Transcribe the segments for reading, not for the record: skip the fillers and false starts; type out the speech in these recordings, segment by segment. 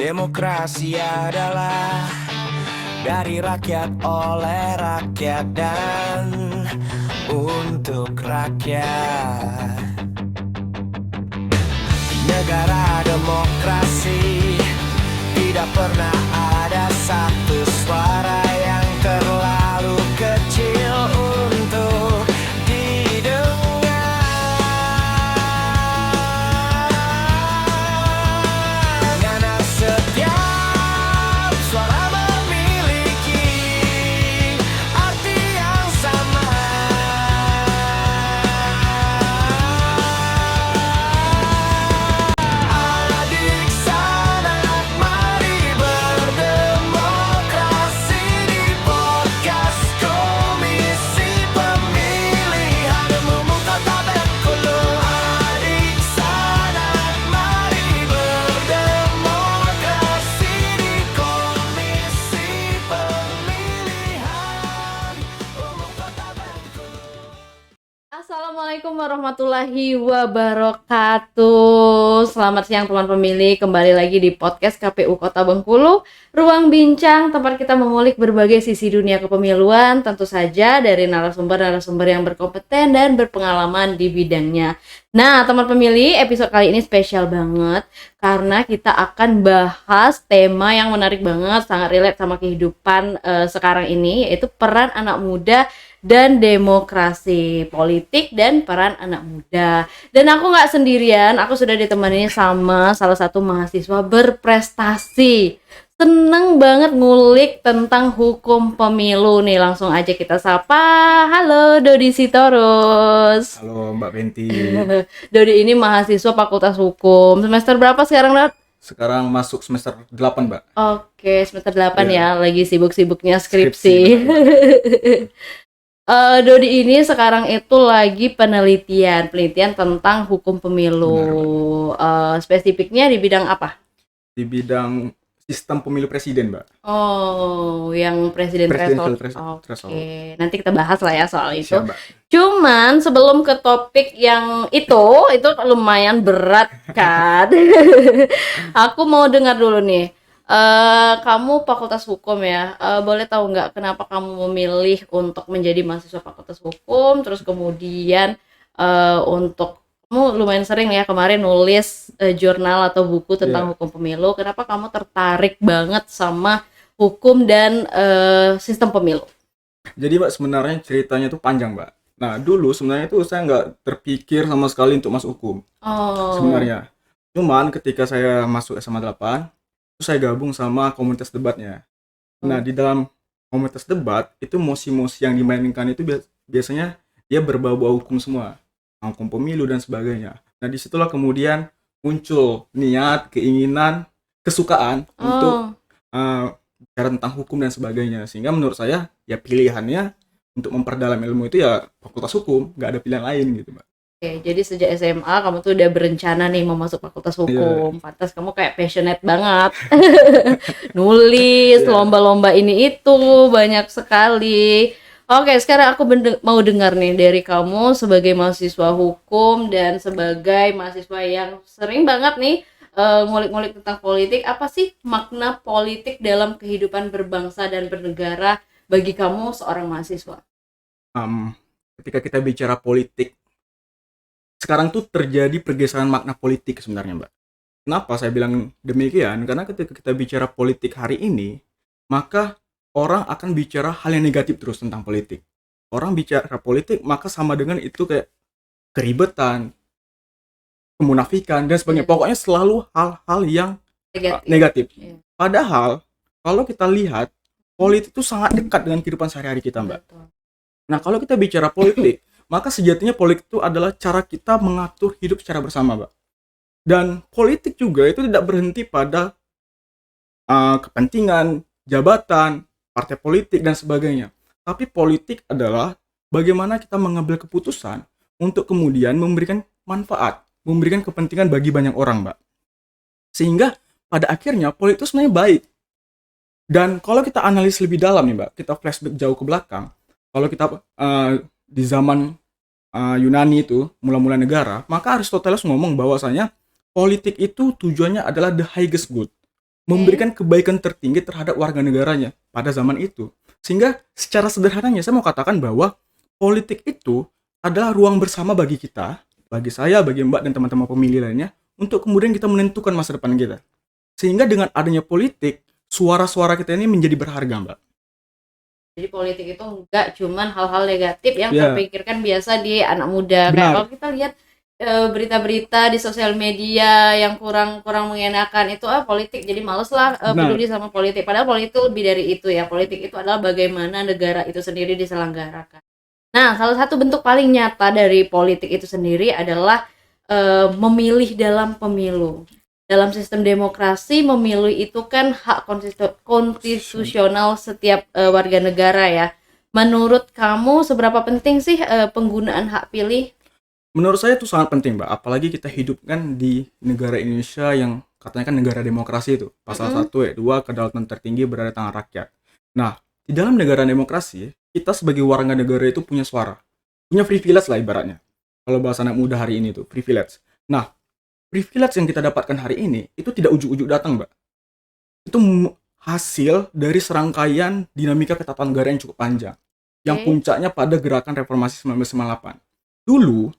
Demokrasi adalah dari rakyat, oleh rakyat, dan untuk rakyat. Negara demokrasi tidak pernah ada satu suara yang terlalu kecil untuk didengar. Karena setiap suara memiliki arti yang sama. Adik sanak, mari berdemokrasi di podcast Komisi Pemilihan Umum Kota Bengkulu. Adik sanak, mari berdemokrasi di Komisi Pemilihan Umum Kota Bengkulu. Assalamualaikum warahmatullahi wabarakatuh. Selamat siang teman pemilih, kembali lagi di podcast KPU Kota Bengkulu, Ruang Bincang, tempat kita mengulik berbagai sisi dunia kepemiluan, tentu saja dari narasumber-narasumber yang berkompeten dan berpengalaman di bidangnya. Nah, teman pemilih, episode kali ini spesial banget karena kita akan bahas tema yang menarik banget, sangat relate sama kehidupan sekarang ini, yaitu peran anak muda dan demokrasi politik dan peran anak muda. Dan aku nggak sendirian, aku sudah ditemani sama salah satu mahasiswa berprestasi. Seneng banget ngulik tentang hukum pemilu nih. Langsung aja kita sapa. Halo Dodi Sitorus. Halo Mbak Penti. Dodi ini mahasiswa Fakultas Hukum. Semester berapa sekarang, Dod? Sekarang masuk semester 8, Mbak. Oke, semester 8 Iya. ya. Lagi sibuk-sibuknya Skripsi, skripsi. Dodi ini sekarang itu lagi penelitian tentang hukum pemilu. Spesifiknya di bidang apa? Di bidang sistem pemilu presiden, Mbak. Oh, yang presiden Presidential threshold. threshold. Oke, nanti kita bahas lah ya soal itu. Siap, Mbak. Cuman sebelum ke topik yang itu lumayan berat kan. Aku mau dengar dulu nih. Kamu Fakultas Hukum ya. Boleh tahu nggak kenapa kamu memilih untuk menjadi mahasiswa Fakultas Hukum? Terus kemudian untuk kamu lumayan sering ya kemarin nulis jurnal atau buku tentang Iya. hukum pemilu. Kenapa kamu tertarik banget sama hukum dan sistem pemilu? Jadi, Mbak, sebenarnya ceritanya tuh panjang, Mbak. Nah, dulu sebenarnya tuh saya nggak terpikir sama sekali untuk masuk hukum Oh. sebenarnya. Cuman ketika saya masuk SMA 8, itu saya gabung sama komunitas debatnya. Nah, di dalam komunitas debat itu mosi-mosi yang dimainkan itu biasanya dia berbau-bau hukum semua, hukum pemilu dan sebagainya. Nah, disitulah kemudian muncul niat, keinginan, kesukaan untuk bicara tentang hukum dan sebagainya. Sehingga menurut saya ya pilihannya untuk memperdalam ilmu itu ya fakultas hukum, nggak ada pilihan lain gitu, Mbak. Oke, jadi sejak SMA kamu tuh udah berencana nih mau masuk Fakultas Hukum. Pantas kamu kayak passionate banget. Nulis, Iya. lomba-lomba ini itu banyak sekali. Oke, sekarang aku mau dengar nih dari kamu sebagai mahasiswa hukum dan sebagai mahasiswa yang sering banget nih ngulik-ngulik tentang politik. Apa sih makna politik dalam kehidupan berbangsa dan bernegara bagi kamu seorang mahasiswa? Ketika kita bicara politik, sekarang tuh terjadi pergeseran makna politik sebenarnya, Mbak. Kenapa saya bilang demikian? Karena ketika kita bicara politik hari ini, maka orang akan bicara hal yang negatif terus tentang politik. Orang bicara politik, maka sama dengan itu kayak keribetan, kemunafikan, dan sebagainya. Iya. Pokoknya selalu hal-hal yang negatif. Iya. Padahal, kalau kita lihat, politik itu sangat dekat dengan kehidupan sehari-hari kita, Mbak. Betul. Nah, kalau kita bicara politik, maka sejatinya politik itu adalah cara kita mengatur hidup secara bersama, Mbak. Dan politik juga itu tidak berhenti pada kepentingan, jabatan, partai politik, dan sebagainya. Tapi politik adalah bagaimana kita mengambil keputusan untuk kemudian memberikan manfaat, memberikan kepentingan bagi banyak orang, Mbak. Sehingga pada akhirnya politik itu sebenarnya baik. Dan kalau kita analis lebih dalam nih, Mbak, kita flashback jauh ke belakang, kalau kita di zaman Yunani itu, mula-mula negara, maka Aristoteles ngomong bahwasanya politik itu tujuannya adalah the highest good. memberikan kebaikan tertinggi terhadap warga negaranya pada zaman itu. Sehingga secara sederhananya saya mau katakan bahwa politik itu adalah ruang bersama bagi kita, bagi saya, bagi Mbak dan teman-teman pemilih lainnya, untuk kemudian kita menentukan masa depan kita. Sehingga dengan adanya politik, suara-suara kita ini menjadi berharga, Mbak. Jadi politik itu enggak cuman hal-hal negatif yang Ya, terpikirkan biasa di anak muda. Kayak benar. kalau kita lihat berita-berita di sosial media yang kurang mengenakan itu politik, jadi males lah Benar. peduli sama politik. Padahal politik itu lebih dari itu ya. Politik itu adalah bagaimana negara itu sendiri diselenggarakan. Nah, salah satu bentuk paling nyata dari politik itu sendiri adalah memilih dalam pemilu. Dalam sistem demokrasi, memilih itu kan hak konstitusional setiap warga negara ya. Menurut kamu seberapa penting sih penggunaan hak pilih? Menurut saya itu sangat penting, Mbak. Apalagi kita hidup kan di negara Indonesia yang katanya kan negara demokrasi itu. Pasal 1 ayat 2, kedaulatan tertinggi berada di tangan rakyat. Nah, di dalam negara demokrasi, kita sebagai warga negara itu punya suara. Punya privilege lah ibaratnya. Kalau bahasa anak muda hari ini tuh, privilege. Nah, privilege yang kita dapatkan hari ini, itu tidak ujuk-ujuk datang, Mbak. Itu hasil dari serangkaian dinamika ketatanegaraan yang cukup panjang. Yang Oke. puncaknya pada gerakan reformasi 1998. Dulu,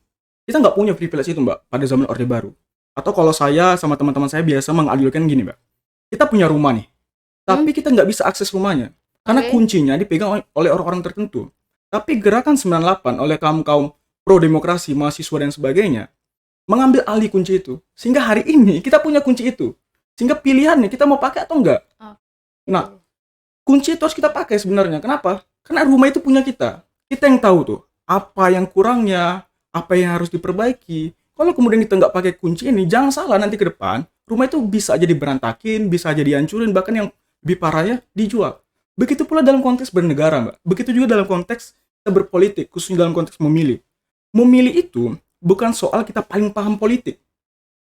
kita nggak punya privilege itu, Mbak, pada zaman Orde Baru. Atau kalau saya sama teman-teman saya biasa mengadilkan gini, Mbak. Kita punya rumah nih, tapi kita nggak bisa akses rumahnya. Karena Oke. kuncinya dipegang oleh orang-orang tertentu. Tapi gerakan 98 oleh kaum-kaum pro-demokrasi, mahasiswa dan sebagainya, mengambil alih kunci itu. Sehingga hari ini kita punya kunci itu. Sehingga pilihannya kita mau pakai atau enggak. Nah, kunci itu harus kita pakai sebenarnya. Kenapa? Karena rumah itu punya kita. Kita yang tahu tuh, apa yang kurangnya, apa yang harus diperbaiki. Kalau kemudian kita nggak pakai kunci ini, jangan salah nanti ke depan, rumah itu bisa jadi berantakin, bisa jadi hancurin, bahkan yang lebih parahnya dijual. Begitu pula dalam konteks bernegara, Mbak. Begitu juga dalam konteks kita berpolitik, khususnya dalam konteks memilih. Memilih itu bukan soal kita paling paham politik,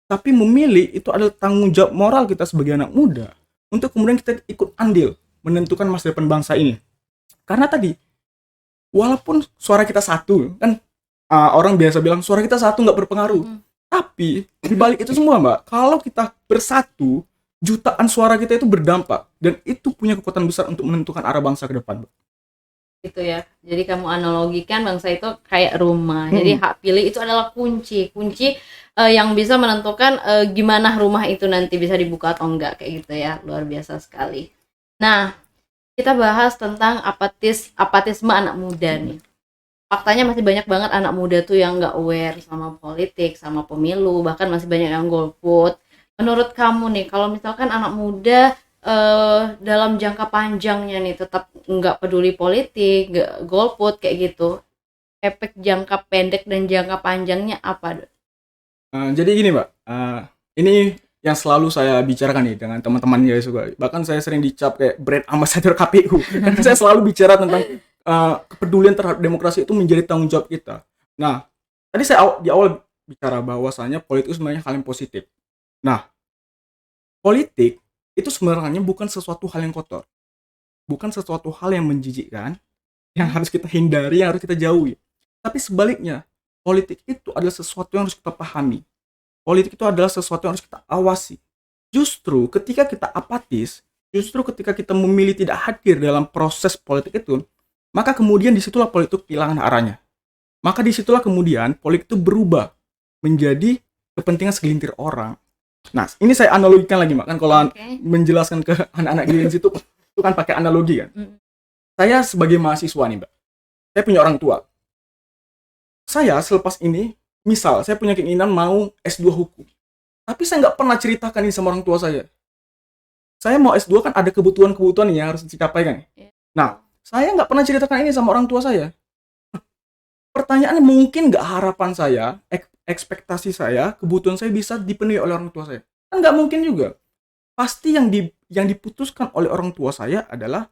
tapi memilih itu adalah tanggung jawab moral kita sebagai anak muda untuk kemudian kita ikut andil menentukan masa depan bangsa ini. Karena tadi, walaupun suara kita satu, kan orang biasa bilang suara kita satu nggak berpengaruh. Tapi di balik itu semua, Mbak, kalau kita bersatu, jutaan suara kita itu berdampak dan itu punya kekuatan besar untuk menentukan arah bangsa ke depan, Mbak. Gitu ya. Jadi kamu analogikan bangsa itu kayak rumah. Jadi hak pilih itu adalah kunci yang bisa menentukan gimana rumah itu nanti bisa dibuka atau enggak, kayak gitu ya. Luar biasa sekali. Nah, kita bahas tentang apatisme anak muda nih. Faktanya masih banyak banget anak muda tuh yang nggak aware sama politik, sama pemilu, bahkan masih banyak yang golput. Menurut kamu nih, kalau misalkan anak muda dalam jangka panjangnya nih tetap nggak peduli politik, nggak golput kayak gitu, efek jangka pendek dan jangka panjangnya apa? Jadi gini, Mbak, ini yang selalu saya bicarakan nih dengan teman-teman ya juga. Bahkan saya sering dicap kayak brand ambassador KPU. Karena saya selalu bicara tentang kepedulian terhadap demokrasi itu menjadi tanggung jawab kita. Nah, tadi saya di awal bicara bahwasanya politik itu sebenarnya hal yang positif. Nah, politik itu sebenarnya bukan sesuatu hal yang kotor. Bukan sesuatu hal yang menjijikkan, yang harus kita hindari, yang harus kita jauhi. Tapi sebaliknya, politik itu adalah sesuatu yang harus kita pahami. Politik itu adalah sesuatu yang harus kita awasi. Justru ketika kita apatis, justru ketika kita memilih tidak hadir dalam proses politik itu, maka kemudian disitulah politik kehilangan arahnya. Maka disitulah kemudian politik itu berubah menjadi kepentingan segelintir orang. Nah, ini saya analogikan lagi, Mbak. Kan kalau Oke. menjelaskan ke anak-anak Gen Z itu kan pakai analogi kan. Saya sebagai mahasiswa nih, Mbak. Saya punya orang tua. Saya selepas ini, misal saya punya keinginan mau S2 hukum. Tapi saya nggak pernah ceritakan ini sama orang tua saya. Saya mau S2 kan ada kebutuhan-kebutuhan yang harus dicapai kan. Nah, saya nggak pernah ceritakan ini sama orang tua saya. Pertanyaannya mungkin nggak harapan saya, ekspektasi saya, kebutuhan saya bisa dipenuhi oleh orang tua saya. Kan nggak mungkin juga. Pasti yang diputuskan oleh orang tua saya adalah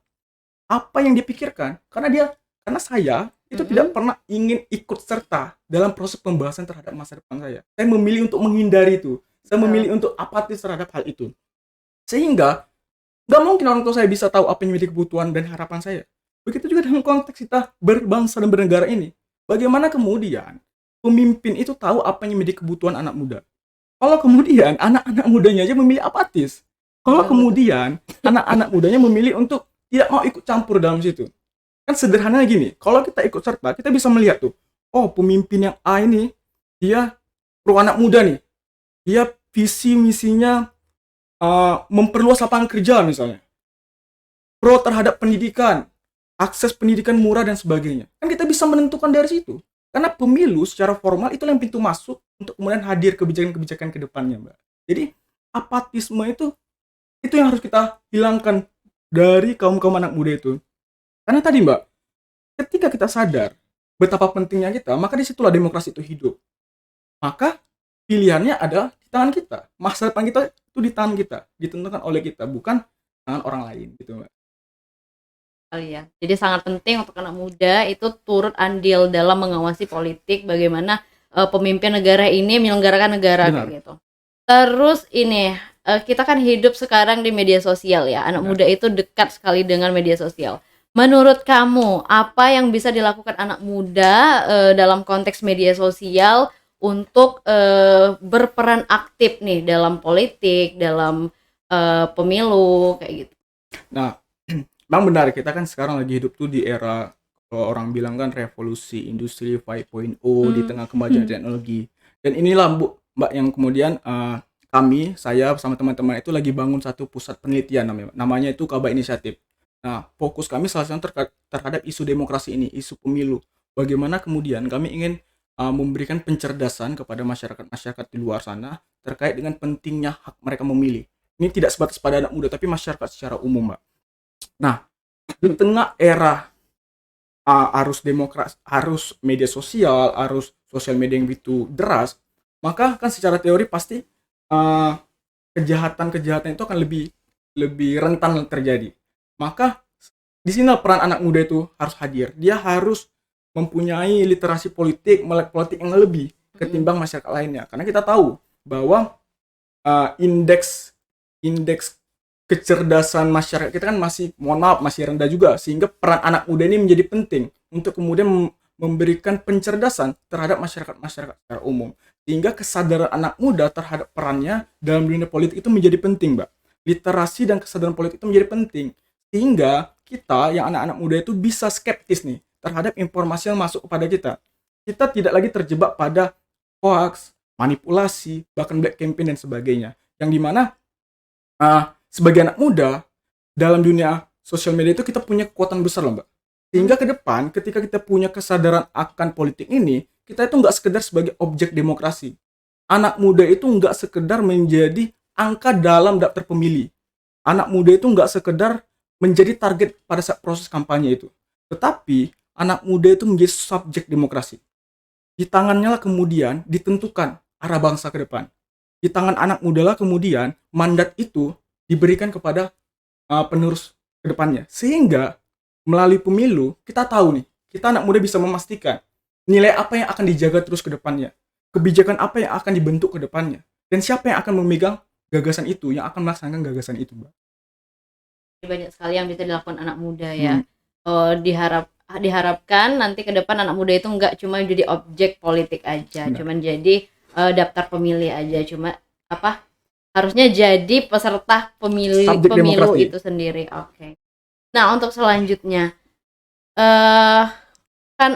apa yang dipikirkan. Karena saya itu tidak pernah ingin ikut serta dalam proses pembahasan terhadap masa depan saya. Saya memilih untuk menghindari itu. Saya memilih untuk apatis terhadap hal itu. Sehingga nggak mungkin orang tua saya bisa tahu apa yang menjadi kebutuhan dan harapan saya. Begitu juga dalam konteks kita berbangsa dan bernegara ini. Bagaimana kemudian pemimpin itu tahu apa yang menjadi kebutuhan anak muda. Kalau kemudian anak-anak mudanya aja memilih apatis, Kalau Betul, kemudian anak-anak mudanya memilih untuk tidak mau ikut campur dalam situ. Kan sederhananya gini, kalau kita ikut serta, kita bisa melihat tuh, oh pemimpin yang A ini, dia pro anak muda nih. Dia visi misinya memperluas lapangan kerja misalnya. Pro terhadap pendidikan, akses pendidikan murah dan sebagainya. Kan kita bisa menentukan dari situ. Karena pemilu secara formal itu yang pintu masuk untuk kemudian hadir kebijakan-kebijakan ke depannya, Mbak. Jadi apatisme itu yang harus kita hilangkan dari kaum-kaum anak muda itu. Karena tadi, Mbak, ketika kita sadar betapa pentingnya kita, maka disitulah demokrasi itu hidup. Maka pilihannya ada di tangan kita. Masa depan kita itu di tangan kita, ditentukan oleh kita, bukan tangan orang lain gitu, Mbak. sekali ya. Jadi sangat penting untuk anak muda itu turut andil dalam mengawasi politik, bagaimana pemimpin negara ini menyelenggarakan negara Benar. kayak gitu. Terus ini kita kan hidup sekarang di media sosial ya. Anak Benar. muda itu dekat sekali dengan media sosial. Menurut kamu, apa yang bisa dilakukan anak muda dalam konteks media sosial untuk berperan aktif nih dalam politik, dalam pemilu kayak gitu? Nah, memang benar kita kan sekarang lagi hidup tuh di era kalau orang bilang kan revolusi industri 5.0 di tengah kemajuan teknologi. Dan inilah Mbak yang kemudian saya bersama teman-teman itu lagi bangun satu pusat penelitian namanya itu Kaba Inisiatif. Nah, fokus kami salah satu terhadap isu demokrasi ini, isu pemilu. Bagaimana kemudian kami ingin memberikan pencerdasan kepada masyarakat-masyarakat di luar sana terkait dengan pentingnya hak mereka memilih. Ini tidak sebatas pada anak muda tapi masyarakat secara umum, Mbak. Nah, di tengah era arus demokrasi, arus media sosial, arus sosial media yang begitu deras, maka kan secara teori pasti kejahatan-kejahatan itu akan lebih rentan terjadi. Maka di sini peran anak muda itu harus hadir. Dia harus mempunyai literasi politik, melek politik yang lebih ketimbang masyarakat lainnya. Karena kita tahu bahwa indeks kecerdasan masyarakat kita kan masih, mohon maaf, masih rendah juga, sehingga peran anak muda ini menjadi penting untuk kemudian memberikan pencerdasan terhadap masyarakat secara umum, sehingga kesadaran anak muda terhadap perannya dalam dunia politik itu menjadi penting, Mbak. Literasi dan kesadaran politik itu menjadi penting, sehingga kita yang anak-anak muda itu bisa skeptis nih terhadap informasi yang masuk kepada kita. Kita tidak lagi terjebak pada hoax, manipulasi, bahkan black campaign dan sebagainya, yang dimana sebagai anak muda dalam dunia sosial media itu kita punya kekuatan besar loh, Mbak. Sehingga ke depan ketika kita punya kesadaran akan politik ini, kita itu nggak sekedar sebagai objek demokrasi. Anak muda itu nggak sekedar menjadi angka dalam daftar pemilih. Anak muda itu nggak sekedar menjadi target pada saat proses kampanye itu. Tetapi anak muda itu menjadi subjek demokrasi. Di tangannya lah kemudian ditentukan arah bangsa ke depan. Di tangan anak muda lah kemudian mandat itu diberikan kepada penerus ke depannya. Sehingga melalui pemilu kita tahu nih, kita anak muda bisa memastikan nilai apa yang akan dijaga terus ke depannya, kebijakan apa yang akan dibentuk ke depannya, dan siapa yang akan memegang gagasan itu, yang akan melaksanakan gagasan itu, Mbak. Banyak sekali yang bisa dilakukan anak muda ya. Diharapkan nanti ke depan anak muda itu nggak cuma jadi objek politik aja, Benar. cuman jadi daftar pemilih aja, cuma harusnya jadi peserta Subjek pemilu demokrasi. itu sendiri. Oke. Nah, untuk selanjutnya eh kan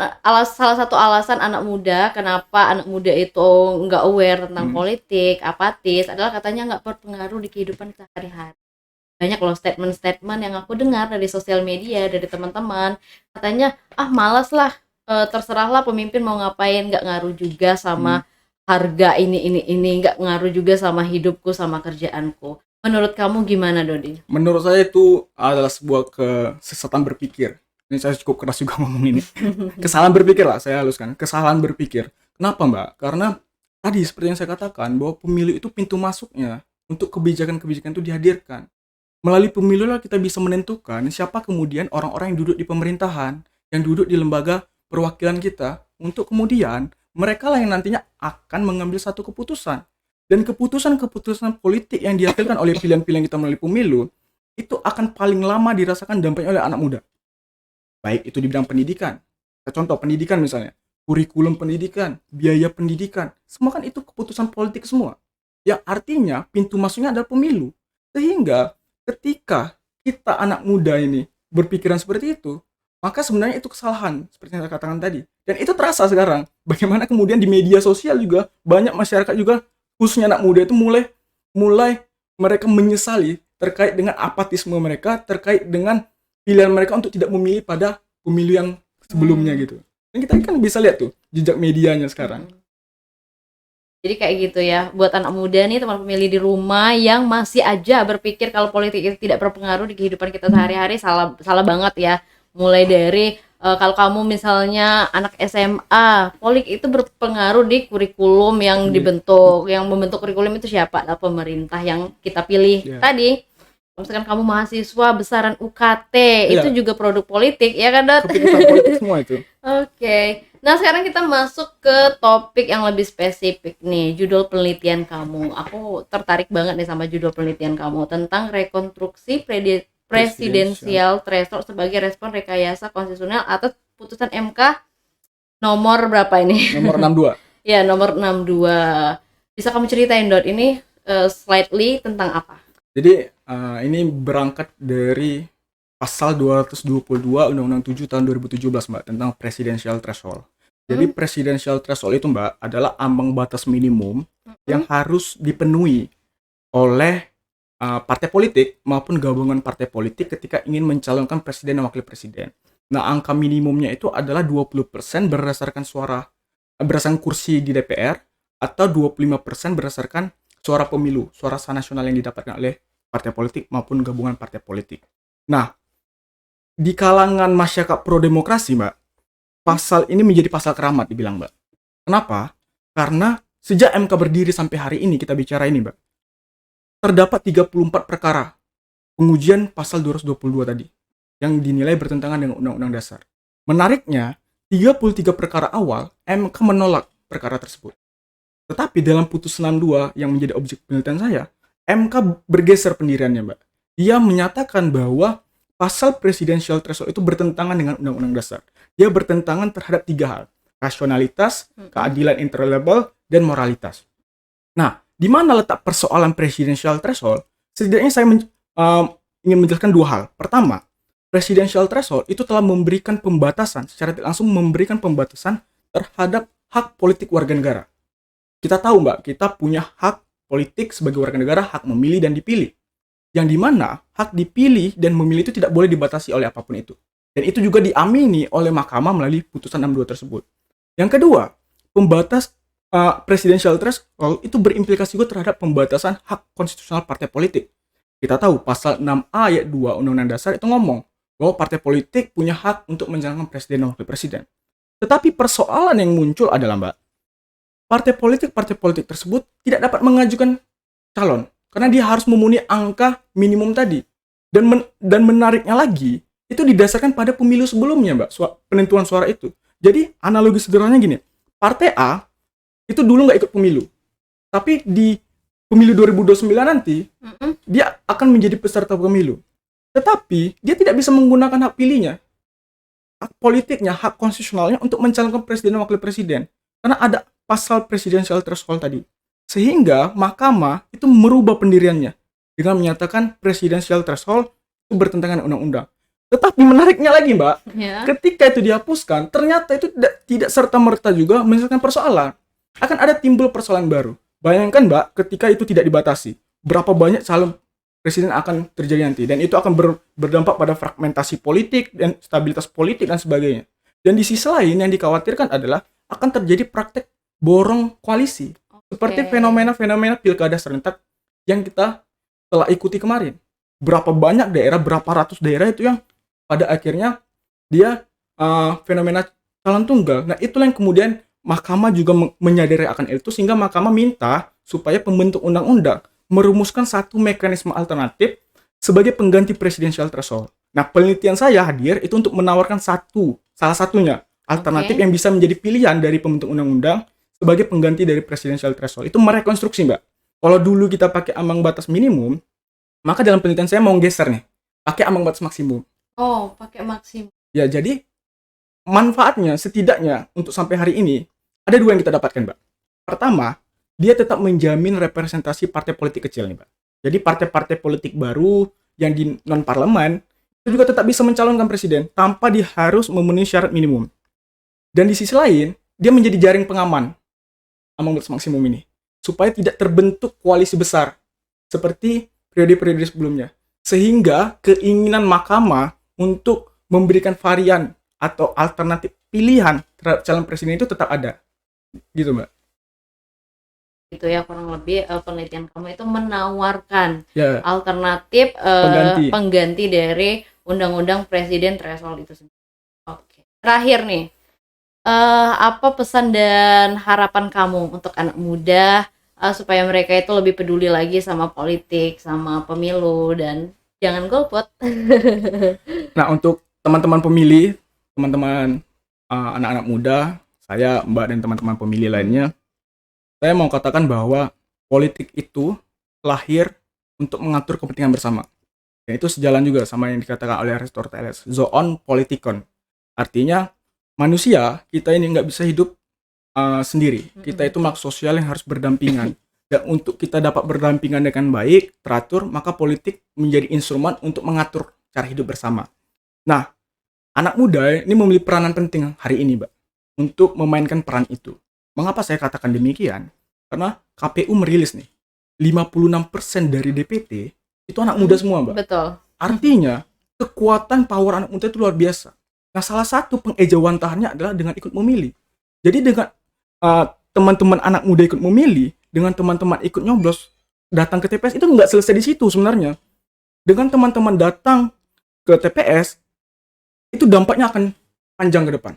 salah satu alasan anak muda kenapa anak muda itu nggak aware tentang politik, apatis adalah katanya nggak berpengaruh di kehidupan sehari-hari. Banyak loh statement-statement yang aku dengar dari sosial media, dari teman-teman, katanya malas lah, terserahlah pemimpin mau ngapain, nggak ngaruh juga sama harga ini, nggak ngaruh juga sama hidupku, sama kerjaanku. Menurut kamu gimana, Dodi? Menurut saya itu adalah sebuah kesesatan berpikir. Ini saya cukup keras juga ngomong ini. Kesalahan berpikir lah, saya haluskan. Kesalahan berpikir. Kenapa, Mbak? Karena tadi seperti yang saya katakan, bahwa pemilu itu pintu masuknya untuk kebijakan-kebijakan itu dihadirkan. Melalui pemilu lah kita bisa menentukan siapa kemudian orang-orang yang duduk di pemerintahan, yang duduk di lembaga perwakilan kita, untuk kemudian mereka lah yang nantinya akan mengambil satu keputusan. Dan keputusan-keputusan politik yang dihasilkan oleh pilihan-pilihan kita melalui pemilu, itu akan paling lama dirasakan dampaknya oleh anak muda. Baik itu di bidang pendidikan. Contoh pendidikan misalnya, kurikulum pendidikan, biaya pendidikan, semua kan itu keputusan politik semua. Yang artinya pintu masuknya adalah pemilu. Sehingga ketika kita anak muda ini berpikiran seperti itu, maka sebenarnya itu kesalahan seperti yang saya katakan tadi. Dan itu terasa sekarang. Bagaimana kemudian di media sosial juga banyak masyarakat juga khususnya anak muda itu mulai mereka menyesali terkait dengan apatisme mereka, terkait dengan pilihan mereka untuk tidak memilih pada pemilu yang sebelumnya gitu. Dan kita kan bisa lihat tuh jejak medianya sekarang. Jadi kayak gitu ya, buat anak muda nih, teman pemilih di rumah yang masih aja berpikir kalau politik itu tidak berpengaruh di kehidupan kita sehari-hari, salah banget ya. Mulai dari kalau kamu misalnya anak SMA, politik itu berpengaruh di kurikulum yang dibentuk. Yang membentuk kurikulum itu siapa? Adalah pemerintah yang kita pilih tadi. Kalau misalkan kamu mahasiswa besaran UKT, itu juga produk politik, ya kan, Dot? Keputusan politik semua itu. Oke. Nah, sekarang kita masuk ke topik yang lebih spesifik nih, judul penelitian kamu. Aku tertarik banget nih sama judul penelitian kamu tentang rekonstruksi presidensial threshold sebagai respon rekayasa konstitusional atas putusan MK nomor berapa ini? Nomor 62. Ya, nomor 62. Bisa kamu ceritain, Dot, ini slightly tentang apa? Jadi ini berangkat dari pasal 222 Undang-Undang 7 tahun 2017, Mbak, tentang presidential threshold. Jadi presidential threshold itu, Mbak, adalah ambang batas minimum yang harus dipenuhi oleh partai politik maupun gabungan partai politik ketika ingin mencalonkan presiden dan wakil presiden. Nah, angka minimumnya itu adalah 20% berdasarkan kursi di DPR atau 25% berdasarkan suara pemilu, suara sah nasional yang didapatkan oleh partai politik maupun gabungan partai politik. Nah, di kalangan masyarakat pro-demokrasi, Mbak, pasal ini menjadi pasal keramat dibilang, Mbak. Kenapa? Karena sejak MK berdiri sampai hari ini kita bicara ini, Mbak, terdapat 34 perkara pengujian pasal 222 tadi yang dinilai bertentangan dengan Undang-Undang Dasar. Menariknya, 33 perkara awal MK menolak perkara tersebut. Tetapi dalam putusan 62 yang menjadi objek penelitian saya, MK bergeser pendiriannya, Mbak. Dia menyatakan bahwa pasal presidential threshold itu bertentangan dengan Undang-Undang Dasar. Dia bertentangan terhadap 3 hal. Rasionalitas, keadilan interlevel, dan moralitas. Nah, di mana letak persoalan presidential threshold? Setidaknya saya ingin menjelaskan 2 hal. Pertama, presidential threshold itu telah memberikan pembatasan, secara tidak langsung memberikan pembatasan terhadap hak politik warga negara. Kita tahu, Mbak, kita punya hak politik sebagai warga negara, hak memilih dan dipilih. Yang dimana hak dipilih dan memilih itu tidak boleh dibatasi oleh apapun itu. Dan itu juga diamini oleh Mahkamah melalui putusan 62 tersebut. Yang kedua, pembatas presidential threshold itu berimplikasi juga terhadap pembatasan hak konstitusional partai politik. Kita tahu pasal 6A ayat 2 Undang-Undang Dasar itu ngomong bahwa partai politik punya hak untuk mencalonkan presiden dan wakil presiden. Tetapi persoalan yang muncul adalah, Mbak, partai politik tersebut tidak dapat mengajukan calon karena dia harus memenuhi angka minimum tadi. Dan menariknya lagi, itu didasarkan pada pemilu sebelumnya, Mbak, penentuan suara itu. Jadi analogi sederhananya gini, partai A itu dulu nggak ikut pemilu, tapi di pemilu 2029 nanti dia akan menjadi peserta pemilu. Tetapi dia tidak bisa menggunakan hak pilihnya, hak politiknya, hak konstitusionalnya untuk mencalonkan presiden dan wakil presiden. Karena ada pasal presidential threshold tadi. Sehingga Mahkamah itu merubah pendiriannya dengan menyatakan presidential threshold itu bertentangan dengan undang-undang. Tetapi menariknya lagi, Mbak, ketika itu dihapuskan, ternyata itu tidak serta-merta juga menyelesaikan persoalan. Akan ada timbul persoalan baru. Bayangkan, Mbak, ketika itu tidak dibatasi, berapa banyak calon presiden akan terjadi nanti. Dan itu akan berdampak pada fragmentasi politik dan stabilitas politik dan sebagainya. Dan di sisi lain yang dikhawatirkan adalah akan terjadi praktek borong koalisi. Seperti fenomena-fenomena pilkada serentak yang kita telah ikuti kemarin. Berapa banyak daerah, berapa ratus daerah itu yang pada akhirnya dia fenomena calon tunggal. Nah, itulah yang kemudian Mahkamah juga menyadari akan itu, sehingga Mahkamah minta supaya pembentuk undang-undang merumuskan satu mekanisme alternatif sebagai pengganti presidential threshold. Nah, penelitian saya hadir itu untuk menawarkan salah satunya alternatif yang bisa menjadi pilihan dari pembentuk undang-undang sebagai pengganti dari presidential threshold. Itu merekonstruksi, Mbak. Kalau dulu kita pakai ambang batas minimum, maka dalam penelitian saya mau geser nih, pakai ambang batas maksimum. Oh, pakai maksimum. Ya, jadi manfaatnya setidaknya untuk sampai hari ini ada 2 yang kita dapatkan, Mbak. Pertama, dia tetap menjamin representasi partai politik kecil nih, Mbak. Jadi partai-partai politik baru yang di non parlemen itu juga tetap bisa mencalonkan presiden tanpa dia harus memenuhi syarat minimum. Dan di sisi lain, dia menjadi jaring pengaman ambang batas maksimum ini supaya tidak terbentuk koalisi besar seperti periode-periode sebelumnya. Sehingga keinginan mahkamah untuk memberikan varian atau alternatif pilihan terhadap calon presiden itu tetap ada. Gitu, Mbak. Gitu ya, kurang lebih penelitian kamu itu menawarkan Ya, alternatif pengganti dari undang-undang presiden threshold itu sendiri. Oke. Terakhir nih, apa pesan dan harapan kamu untuk anak muda supaya mereka itu lebih peduli lagi sama politik, sama pemilu, dan jangan golput. nah untuk teman-teman pemilih, teman-teman anak-anak muda, saya, Mbak, dan teman-teman pemilih lainnya, saya mau katakan bahwa politik itu lahir untuk mengatur kepentingan bersama. Dan itu sejalan juga sama yang dikatakan oleh Aristoteles, zoon politikon. Artinya manusia, kita ini nggak bisa hidup sendiri. Kita itu makhluk sosial yang harus berdampingan. Dan untuk kita dapat berdampingan dengan baik, teratur, maka politik menjadi instrumen untuk mengatur cara hidup bersama. Nah, anak muda ini memiliki peranan penting hari ini, Mbak, untuk memainkan peran itu. Mengapa saya katakan demikian? Karena KPU merilis nih, 56% dari DPT itu anak muda semua, Mbak. Betul. Artinya, kekuatan power anak muda itu luar biasa. Nah, salah satu pengejawantahannya adalah dengan ikut memilih. Jadi dengan teman-teman anak muda ikut memilih, dengan teman-teman ikut nyoblos, datang ke TPS, itu nggak selesai di situ sebenarnya. Dengan teman-teman datang ke TPS, itu dampaknya akan panjang ke depan.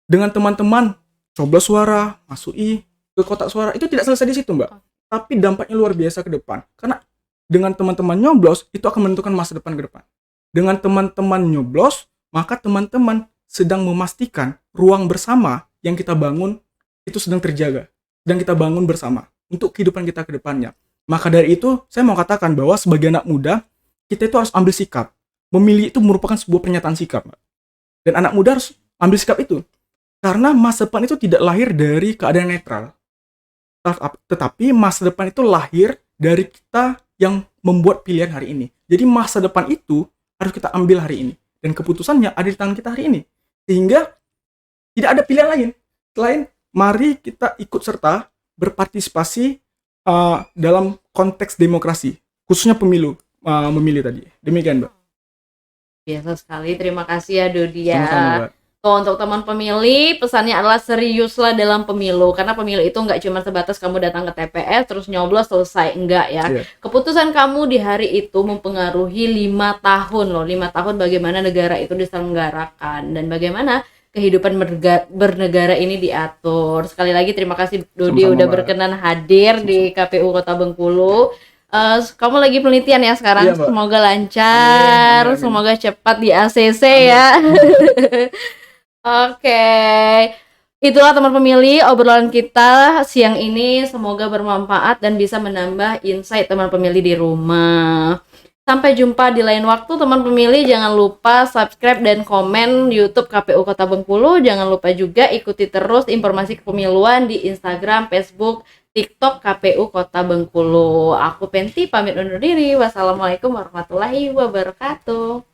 Dengan teman-teman coblos suara, masuk ke kotak suara, itu tidak selesai di situ, Mbak. Tapi dampaknya luar biasa ke depan. Karena dengan teman-teman nyoblos, itu akan menentukan masa depan ke depan. Dengan teman-teman nyoblos, maka teman-teman sedang memastikan ruang bersama yang kita bangun itu sedang terjaga. Sedang kita bangun bersama untuk kehidupan kita ke depannya. Maka dari itu, saya mau katakan bahwa sebagai anak muda, kita itu harus ambil sikap. Memilih itu merupakan sebuah pernyataan sikap, Mbak. Dan anak muda harus ambil sikap itu. Karena masa depan itu tidak lahir dari keadaan netral. Tetapi masa depan itu lahir dari kita yang membuat pilihan hari ini. Jadi masa depan itu harus kita ambil hari ini. Dan keputusannya ada di tangan kita hari ini. Sehingga tidak ada pilihan lain. Selain mari kita ikut serta berpartisipasi dalam konteks demokrasi. Khususnya pemilu, memilih tadi. Demikian, Mbak. Biasa sekali. Terima kasih ya, Dodi ya. Sama-sama, Mbak. Tuh, untuk teman pemilih, pesannya adalah seriuslah dalam pemilu. Karena pemilu itu nggak cuma sebatas kamu datang ke TPS, terus nyoblos, selesai. Enggak ya. Iya. Keputusan kamu di hari itu mempengaruhi 5 tahun loh. 5 tahun bagaimana negara itu diselenggarakan. Dan bagaimana kehidupan bernegara ini diatur. Sekali lagi terima kasih Dodi Sama-sama, udah Mbak. berkenan hadir di KPU Kota Bengkulu. Kamu lagi penelitian ya sekarang. Iya, Mbak. Semoga lancar, Amin, amin. semoga cepat di ACC ya. Oke, itulah teman pemilih obrolan kita siang ini. Semoga bermanfaat dan bisa menambah insight teman pemilih di rumah. Sampai jumpa di lain waktu teman pemilih. Jangan lupa subscribe dan komen YouTube KPU Kota Bengkulu. Jangan lupa juga ikuti terus informasi kepemiluan di Instagram, Facebook, TikTok KPU Kota Bengkulu. Aku Penti pamit undur diri. Wassalamualaikum warahmatullahi wabarakatuh.